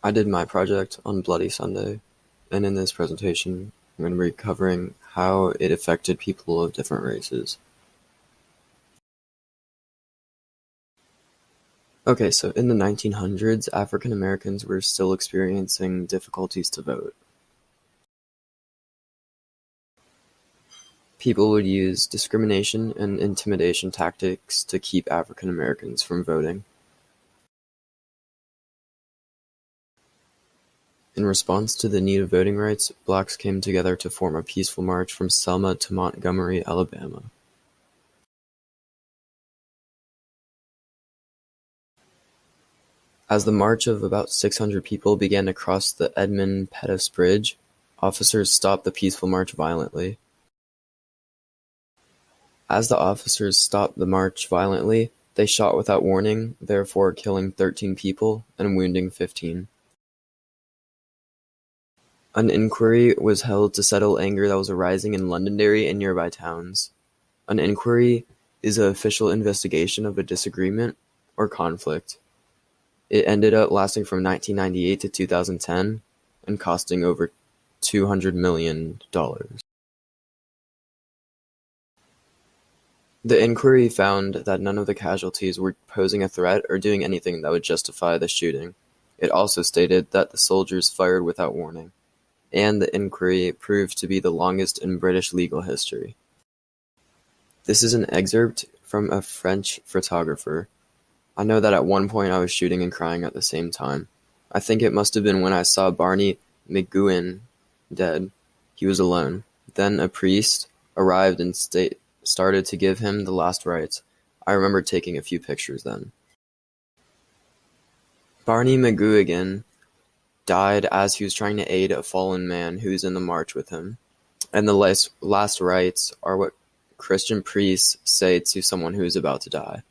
I did my project on Bloody Sunday, and in this presentation, I'm going to be covering how it affected people of different races. Okay, so in the 1900s, African Americans were still experiencing difficulties to vote. People would use discrimination and intimidation tactics to keep African Americans from voting. In response to the need of voting rights, blacks came together to form a peaceful march from Selma to Montgomery, Alabama. As the march of about 600 people began to cross the Edmund Pettus Bridge, officers stopped the peaceful march violently. As the officers stopped the march violently, they shot without warning, therefore killing 13 people and wounding 15. An inquiry was held to settle anger that was arising in Londonderry and nearby towns. An inquiry is an official investigation of a disagreement or conflict. It ended up lasting from 1998 to 2010 and costing over $200 million. The inquiry found that none of the casualties were posing a threat or doing anything that would justify the shooting. It also stated that the soldiers fired without warning, and the inquiry proved to be the longest in British legal history. This is an excerpt from a French photographer. I know that at one point I was shooting and crying at the same time. I think it must have been when I saw Barney McGuinn dead. He was alone. Then a priest arrived and started to give him the last rites. I remember taking a few pictures then. Barney McGuigan died as he was trying to aid a fallen man who was in the march with him. And the last rites are what Christian priests say to someone who is about to die.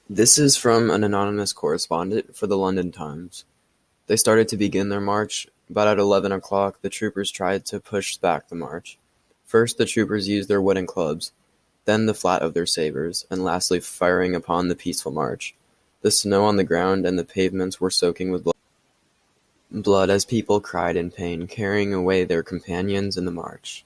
This is from an anonymous correspondent for the London Times. They started to begin their march, but at 11 o'clock the troopers tried to push back the march. First the troopers used their wooden clubs, then the flat of their sabers, and lastly firing upon the peaceful march. The snow on the ground and the pavements were soaking with blood as people cried in pain, carrying away their companions in the march.